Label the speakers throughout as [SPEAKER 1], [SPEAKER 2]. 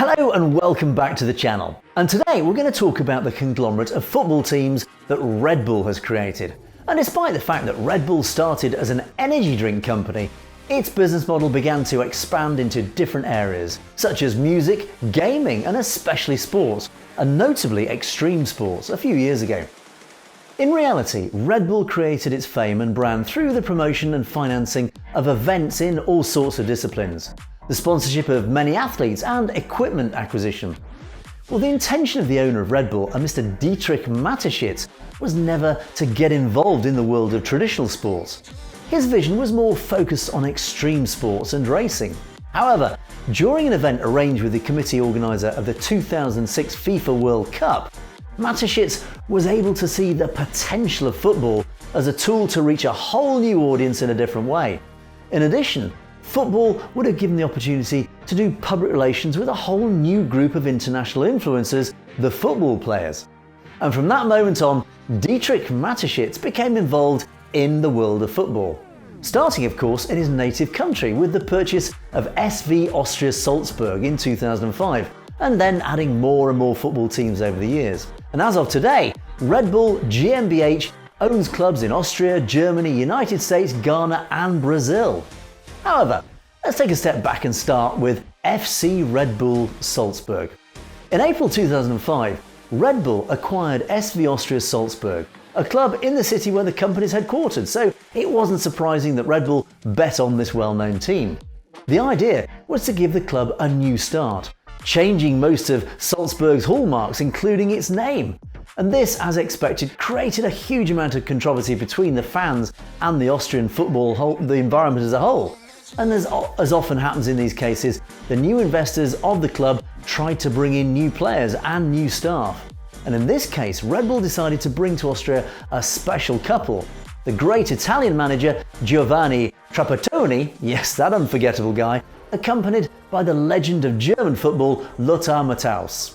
[SPEAKER 1] Hello and welcome back to the channel. And today we're going to talk about the conglomerate of football teams that Red Bull has created. And despite the fact that Red Bull started as an energy drink company, its business model began to expand into different areas, such as music, gaming, and especially sports, and notably extreme sports a few years ago. In reality, Red Bull created its fame and brand through the promotion and financing of events in all sorts of disciplines, the sponsorship of many athletes, and equipment acquisition. Well, the intention of the owner of Red Bull, a Mr. Dietrich Mateschitz, was never to get involved in the world of traditional sports. His vision was more focused on extreme sports and racing. However, during an event arranged with the committee organiser of the 2006 FIFA World Cup, Mateschitz was able to see the potential of football as a tool to reach a whole new audience in a different way. In addition, football would have given the opportunity to do public relations with a whole new group of international influencers, the football players. And from that moment on, Dietrich Mateschitz became involved in the world of football. Starting, of course, in his native country with the purchase of SV Austria Salzburg in 2005, and then adding more and more football teams over the years. And as of today, Red Bull GmbH owns clubs in Austria, Germany, United States, Ghana, and Brazil. However, let's take a step back and start with FC Red Bull Salzburg. In April 2005, Red Bull acquired SV Austria Salzburg, a club in the city where the company is headquartered, so it wasn't surprising that Red Bull bet on this well-known team. The idea was to give the club a new start, changing most of Salzburg's hallmarks, including its name. And this, as expected, created a huge amount of controversy between the fans and the Austrian football, the environment as a whole. And as often happens in these cases, the new investors of the club tried to bring in new players and new staff. And in this case, Red Bull decided to bring to Austria a special couple. The great Italian manager Giovanni Trapattoni, yes, that unforgettable guy, accompanied by the legend of German football Lothar Matthäus.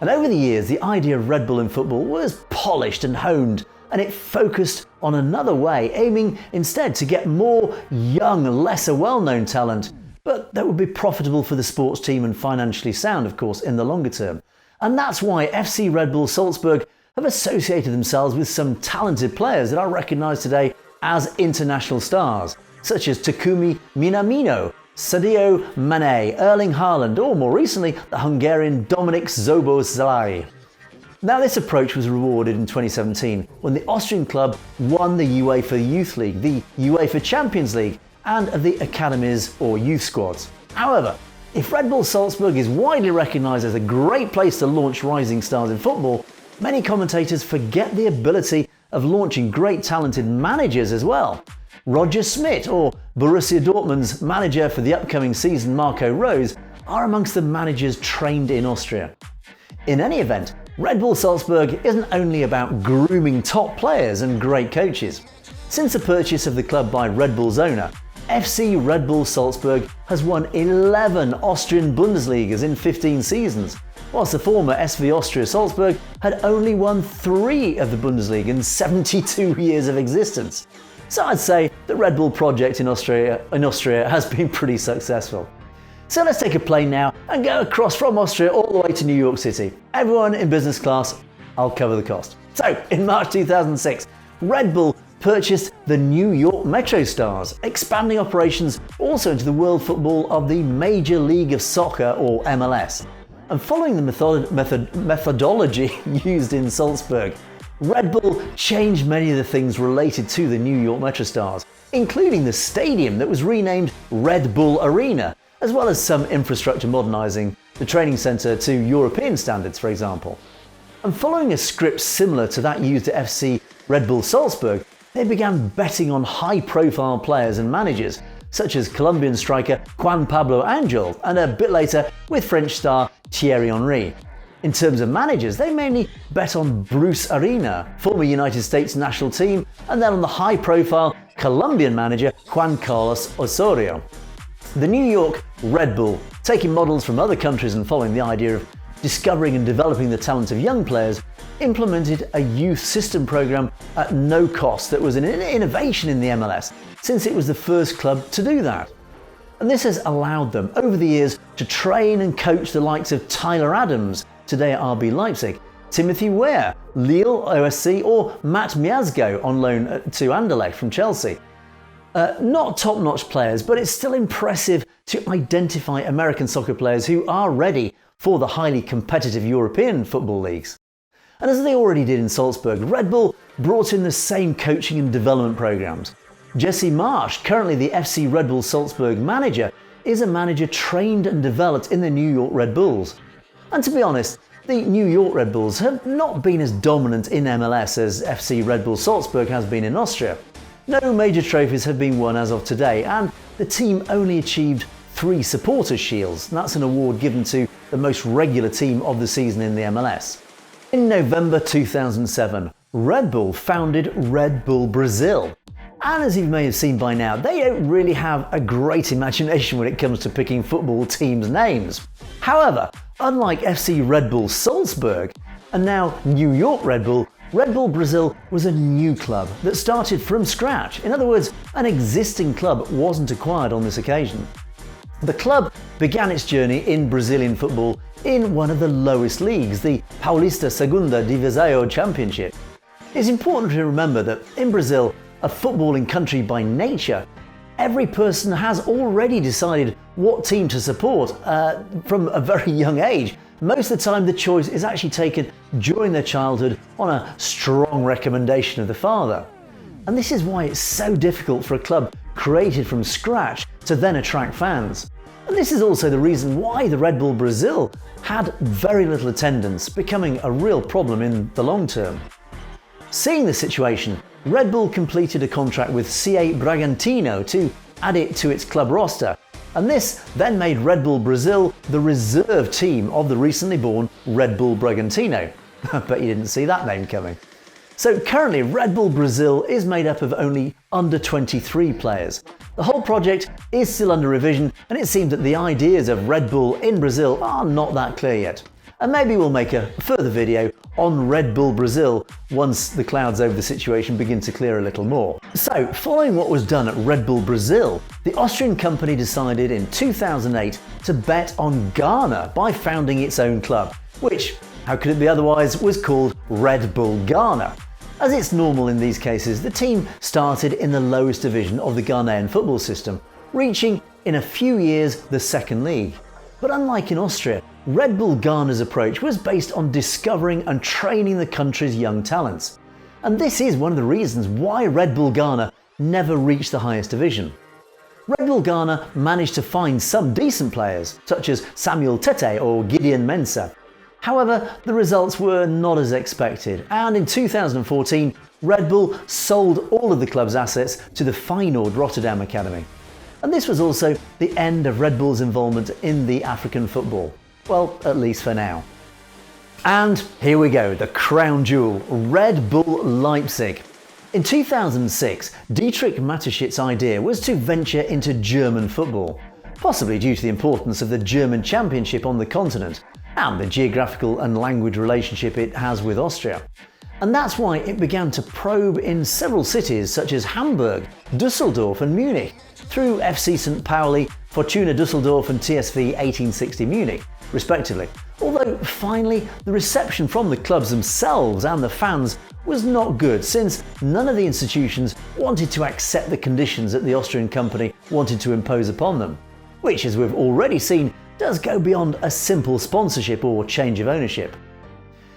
[SPEAKER 1] And over the years, the idea of Red Bull in football was polished and honed, and it focused on another way, aiming instead to get more young, lesser well-known talent, but that would be profitable for the sports team and financially sound, of course, in the longer term. And that's why FC Red Bull Salzburg have associated themselves with some talented players that are recognised today as international stars, such as Takumi Minamino, Sadio Mane, Erling Haaland, or more recently, the Hungarian Dominik Szoboszlai. Now, this approach was rewarded in 2017 when the Austrian club won the UEFA Youth League, the UEFA Champions League, and of the academies or youth squads. However, if Red Bull Salzburg is widely recognised as a great place to launch rising stars in football, many commentators forget the ability of launching great talented managers as well. Roger Schmidt, or Borussia Dortmund's manager for the upcoming season, Marco Rose, are amongst the managers trained in Austria. In any event, Red Bull Salzburg isn't only about grooming top players and great coaches. Since the purchase of the club by Red Bull's owner, FC Red Bull Salzburg has won 11 Austrian Bundesligas in 15 seasons, whilst the former SV Austria Salzburg had only won 3 of the Bundesliga in 72 years of existence. So I'd say the Red Bull project in Austria has been pretty successful. So let's take a plane now and go across from Austria all the way to New York City. Everyone in business class, I'll cover the cost. So in March 2006, Red Bull purchased the New York Metro Stars, expanding operations also into the world football of the Major League of Soccer, or MLS. And following the methodology used in Salzburg, Red Bull changed many of the things related to the New York Metro Stars, including the stadium that was renamed Red Bull Arena, as well as some infrastructure modernising the training centre to European standards, for example. And following a script similar to that used at FC Red Bull Salzburg, they began betting on high-profile players and managers, such as Colombian striker Juan Pablo Angel, and a bit later with French star Thierry Henry. In terms of managers, they mainly bet on Bruce Arena, former United States national team, and then on the high-profile Colombian manager Juan Carlos Osorio. The New York Red Bull, taking models from other countries and following the idea of discovering and developing the talent of young players, implemented a youth system program at no cost that was an innovation in the MLS, since it was the first club to do that. And this has allowed them, over the years, to train and coach the likes of Tyler Adams, today at RB Leipzig, Timothy Weah, Lille OSC, or Matt Miazgo on loan to Anderlecht from Chelsea. Not top-notch players, but it's still impressive to identify American soccer players who are ready for the highly competitive European football leagues. And as they already did in Salzburg, Red Bull brought in the same coaching and development programs. Jesse Marsch, currently the FC Red Bull Salzburg manager, is a manager trained and developed in the New York Red Bulls. And to be honest, the New York Red Bulls have not been as dominant in MLS as FC Red Bull Salzburg has been in Austria. No major trophies have been won as of today, and the team only achieved 3 Supporters' Shields. That's an award given to the most regular team of the season in the MLS. In November 2007, Red Bull founded Red Bull Brazil. And as you may have seen by now, they don't really have a great imagination when it comes to picking football teams' names. However, unlike FC Red Bull Salzburg and now New York Red Bull Brazil was a new club that started from scratch. In other words, an existing club wasn't acquired on this occasion. The club began its journey in Brazilian football in one of the lowest leagues, the Paulista Segunda Divisão Championship. It's important to remember that in Brazil, a footballing country by nature, every person has already decided what team to support from a very young age. Most of the time the choice is actually taken during their childhood on a strong recommendation of the father. And this is why it's so difficult for a club created from scratch to then attract fans. And this is also the reason why the Red Bull Brazil had very little attendance, becoming a real problem in the long term. Seeing the situation, Red Bull completed a contract with CA Bragantino to add it to its club roster, and this then made Red Bull Brazil the reserve team of the recently born Red Bull Bragantino. I bet you didn't see that name coming. So currently Red Bull Brazil is made up of only under 23 players. The whole project is still under revision, and it seems that the ideas of Red Bull in Brazil are not that clear yet. And maybe we'll make a further video on Red Bull Brazil once the clouds over the situation begin to clear a little more. So, following what was done at Red Bull Brazil, the Austrian company decided in 2008 to bet on Ghana by founding its own club, which, how could it be otherwise, was called Red Bull Ghana. As it's normal in these cases, the team started in the lowest division of the Ghanaian football system, reaching in a few years the second league. But unlike in Austria, Red Bull Ghana's approach was based on discovering and training the country's young talents. And this is one of the reasons why Red Bull Ghana never reached the highest division. Red Bull Ghana managed to find some decent players, such as Samuel Tete or Gideon Mensah. However, the results were not as expected, and in 2014, Red Bull sold all of the club's assets to the Feyenoord Rotterdam Academy. And this was also the end of Red Bull's involvement in the African football. Well, at least for now. And here we go, the crown jewel, Red Bull Leipzig. In 2006, Dietrich Mateschitz' idea was to venture into German football, possibly due to the importance of the German Championship on the continent and the geographical and language relationship it has with Austria. And that's why it began to probe in several cities such as Hamburg, Düsseldorf and Munich, through FC St. Pauli, Fortuna Düsseldorf and TSV 1860 Munich, respectively. Although finally the reception from the clubs themselves and the fans was not good, since none of the institutions wanted to accept the conditions that the Austrian company wanted to impose upon them, which, as we've already seen, does go beyond a simple sponsorship or change of ownership.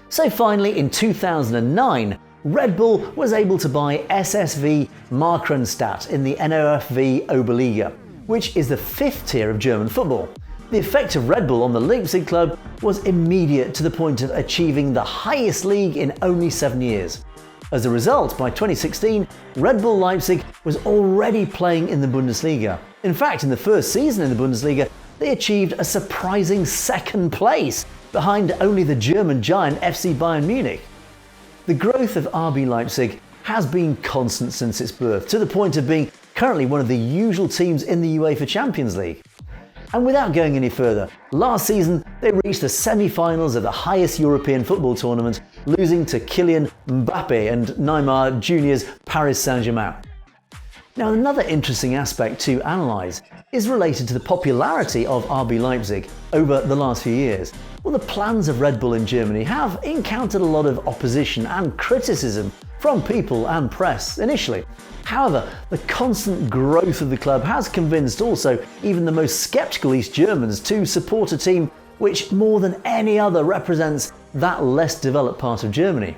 [SPEAKER 1] So finally, in 2009, Red Bull was able to buy SSV Markranstadt in the NOFV Oberliga, which is the 5th tier of German football. The effect of Red Bull on the Leipzig club was immediate, to the point of achieving the highest league in only 7 years. As a result, by 2016, Red Bull Leipzig was already playing in the Bundesliga. In fact, in the first season in the Bundesliga, they achieved a surprising 2nd place, behind only the German giant FC Bayern Munich. The growth of RB Leipzig has been constant since its birth, to the point of being currently one of the usual teams in the UEFA Champions League. And without going any further, last season they reached the semi-finals of the highest European football tournament, losing to Kylian Mbappe and Neymar Jr.'s Paris Saint-Germain. Now, another interesting aspect to analyse is related to the popularity of RB Leipzig over the last few years. Well, the plans of Red Bull in Germany have encountered a lot of opposition and criticism from people and press initially. However, the constant growth of the club has convinced also even the most sceptical East Germans to support a team which more than any other represents that less developed part of Germany.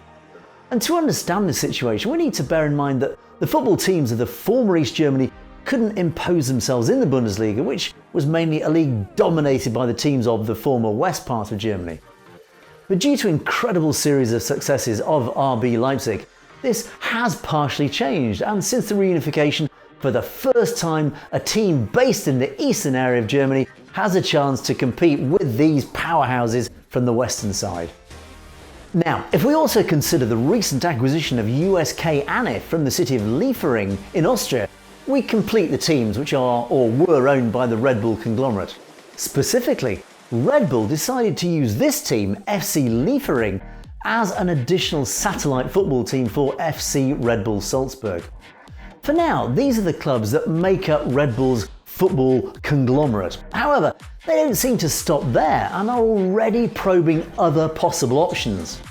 [SPEAKER 1] And to understand this situation, we need to bear in mind that the football teams of the former East Germany couldn't impose themselves in the Bundesliga, which was mainly a league dominated by the teams of the former west part of Germany. But due to incredible series of successes of RB Leipzig, this has partially changed, and since the reunification, for the first time, a team based in the eastern area of Germany has a chance to compete with these powerhouses from the western side. Now, if we also consider the recent acquisition of USK Anif from the city of Liefering in Austria, we complete the teams which are or were owned by the Red Bull conglomerate. Specifically, Red Bull decided to use this team, FC Liefering, as an additional satellite football team for FC Red Bull Salzburg. For now, these are the clubs that make up Red Bull's football conglomerate. However, they don't seem to stop there and are already probing other possible options.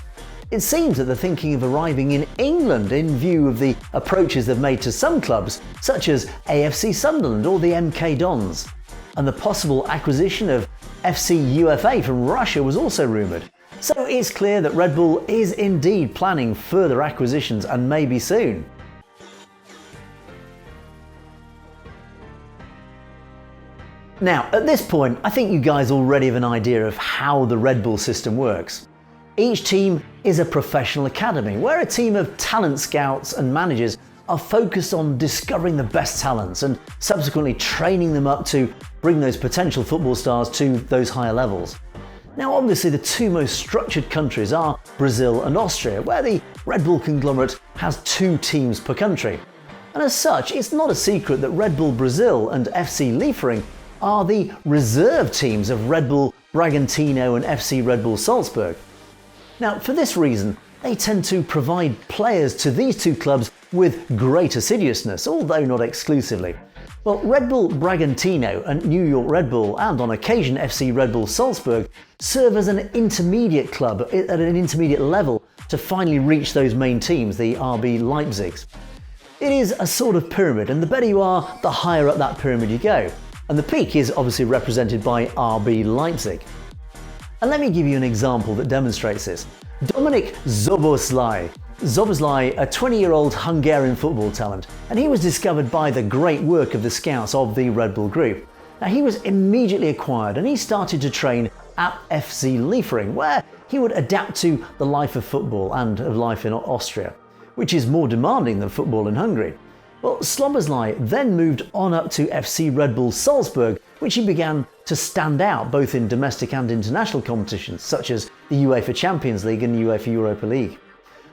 [SPEAKER 1] It seems that they're thinking of arriving in England in view of the approaches they've made to some clubs, such as AFC Sunderland or the MK Dons. And the possible acquisition of FC UFA from Russia was also rumoured. So it's clear that Red Bull is indeed planning further acquisitions, and maybe soon. Now, at this point, I think you guys already have an idea of how the Red Bull system works. Each team is a professional academy where a team of talent scouts and managers are focused on discovering the best talents and subsequently training them up to bring those potential football stars to those higher levels. Now, obviously, the two most structured countries are Brazil and Austria, where the Red Bull conglomerate has 2 teams per country. And as such, it's not a secret that Red Bull Brazil and FC Liefering are the reserve teams of Red Bull Bragantino and FC Red Bull Salzburg. Now, for this reason, they tend to provide players to these 2 clubs with great assiduousness, although not exclusively. Well, Red Bull Bragantino and New York Red Bull, and on occasion FC Red Bull Salzburg, serve as an intermediate club at an intermediate level to finally reach those main teams, the RB Leipzigs. It is a sort of pyramid, and the better you are, the higher up that pyramid you go. And the peak is obviously represented by RB Leipzig. And let me give you an example that demonstrates this. Dominik Szoboszlai, a 20-year-old Hungarian football talent, and he was discovered by the great work of the scouts of the Red Bull Group. Now, he was immediately acquired and he started to train at FC Liefering, where he would adapt to the life of football and of life in Austria, which is more demanding than football in Hungary. Well, Szoboszlai then moved on up to FC Red Bull Salzburg, which he began to stand out both in domestic and international competitions, such as the UEFA Champions League and UEFA Europa League.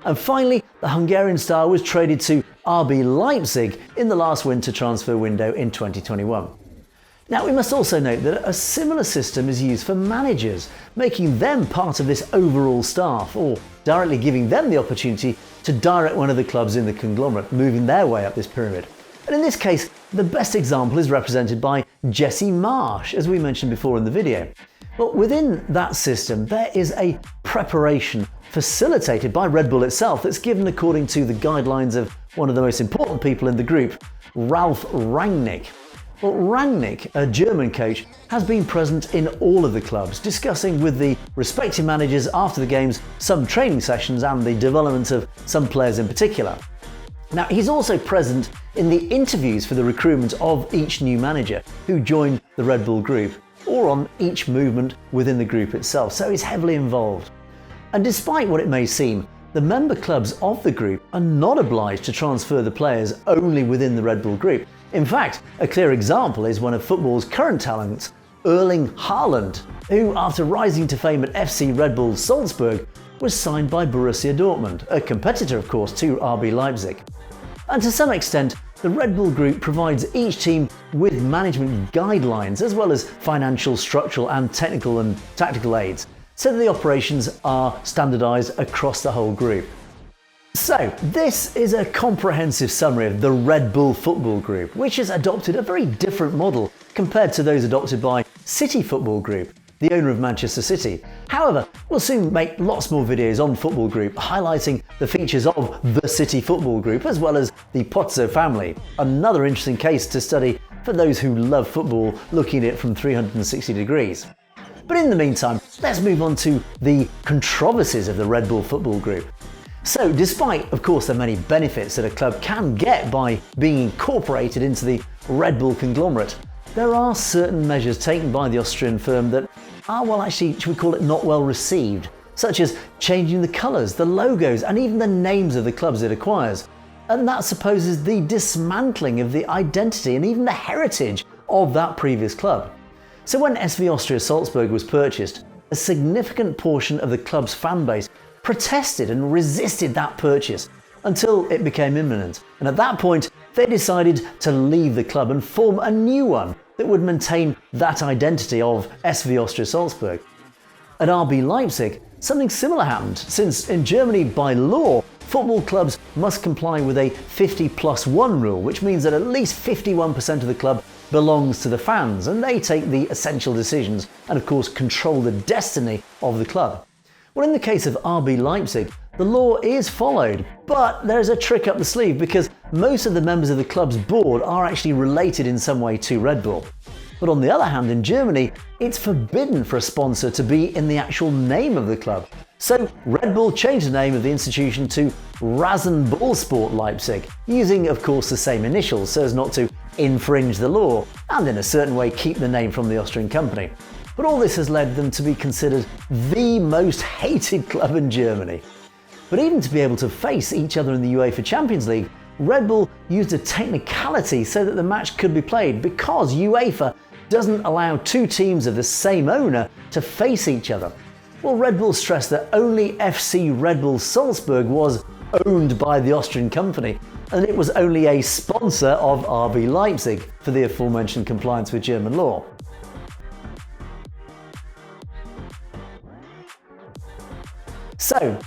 [SPEAKER 1] And finally, the Hungarian star was traded to RB Leipzig in the last winter transfer window in 2021. Now, we must also note that a similar system is used for managers, making them part of this overall staff, or directly giving them the opportunity to direct one of the clubs in the conglomerate, moving their way up this pyramid. And in this case, the best example is represented by Jesse Marsch, as we mentioned before in the video. Well, within that system, there is a preparation facilitated by Red Bull itself that's given according to the guidelines of one of the most important people in the group, Ralf Rangnick. Well, Rangnick, a German coach, has been present in all of the clubs, discussing with the respective managers after the games some training sessions and the development of some players in particular. Now, he's also present in the interviews for the recruitment of each new manager who joined the Red Bull Group, or on each movement within the group itself, so he's heavily involved. And despite what it may seem, the member clubs of the group are not obliged to transfer the players only within the Red Bull Group. In fact, a clear example is one of football's current talents, Erling Haaland, who, after rising to fame at FC Red Bull Salzburg, was signed by Borussia Dortmund, a competitor of course to RB Leipzig. And to some extent, the Red Bull Group provides each team with management guidelines as well as financial, structural and technical and tactical aids, so that the operations are standardised across the whole group. So, this is a comprehensive summary of the Red Bull Football Group, which has adopted a very different model compared to those adopted by City Football Group, the owner of Manchester City. However, we'll soon make lots more videos on Football Group highlighting the features of the City Football Group as well as the Pozzo family. Another interesting case to study for those who love football, looking at it from 360 degrees. But in the meantime, let's move on to the controversies of the Red Bull Football Group. So, despite, of course, the many benefits that a club can get by being incorporated into the Red Bull conglomerate, there are certain measures taken by the Austrian firm that are, well, actually, should we call it, not well received, such as changing the colours, the logos, and even the names of the clubs it acquires. And that supposes the dismantling of the identity and even the heritage of that previous club. So when SV Austria Salzburg was purchased, a significant portion of the club's fan base protested and resisted that purchase until it became imminent. And at that point, they decided to leave the club and form a new one that would maintain that identity of SV Austria Salzburg. At RB Leipzig, something similar happened, since in Germany, by law, football clubs must comply with a 50+1 rule, which means that at least 51% of the club belongs to the fans, and they take the essential decisions and, of course, control the destiny of the club. Well, in the case of RB Leipzig, the law is followed, but there's a trick up the sleeve because most of the members of the club's board are actually related in some way to Red Bull. But on the other hand, in Germany, it's forbidden for a sponsor to be in the actual name of the club. So Red Bull changed the name of the institution to Rasenballsport Leipzig, using, of course, the same initials so as not to infringe the law and in a certain way keep the name from the Austrian company. But all this has led them to be considered the most hated club in Germany. But even to be able to face each other in the UEFA Champions League, Red Bull used a technicality so that the match could be played because UEFA doesn't allow two teams of the same owner to face each other. Well, Red Bull stressed that only FC Red Bull Salzburg was owned by the Austrian company, and it was only a sponsor of RB Leipzig for the aforementioned compliance with German law. So,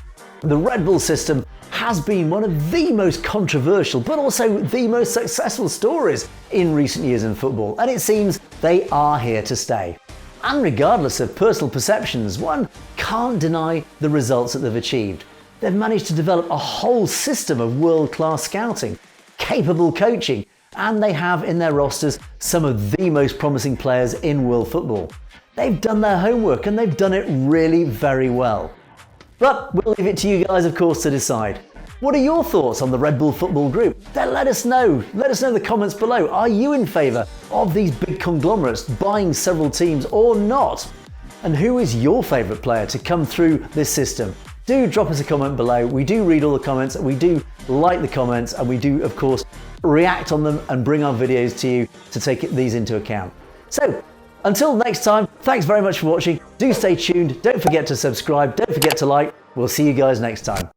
[SPEAKER 1] the Red Bull system has been one of the most controversial but also the most successful stories in recent years in football, and it seems they are here to stay. And regardless of personal perceptions, one can't deny the results that they've achieved. They've managed to develop a whole system of world-class scouting, capable coaching, and they have in their rosters some of the most promising players in world football. They've done their homework and they've done it really very well. But we'll leave it to you guys, of course, to decide. What are your thoughts on the Red Bull Football Group? Then let us know. Let us know in the comments below. Are you in favour of these big conglomerates buying several teams or not? And who is your favourite player to come through this system? Do drop us a comment below. We do read all the comments, we do like the comments, and we do, of course, react on them and bring our videos to you to take these into account. So, until next time, thanks very much for watching. Do stay tuned. Don't forget to subscribe. Don't forget to like. We'll see you guys next time.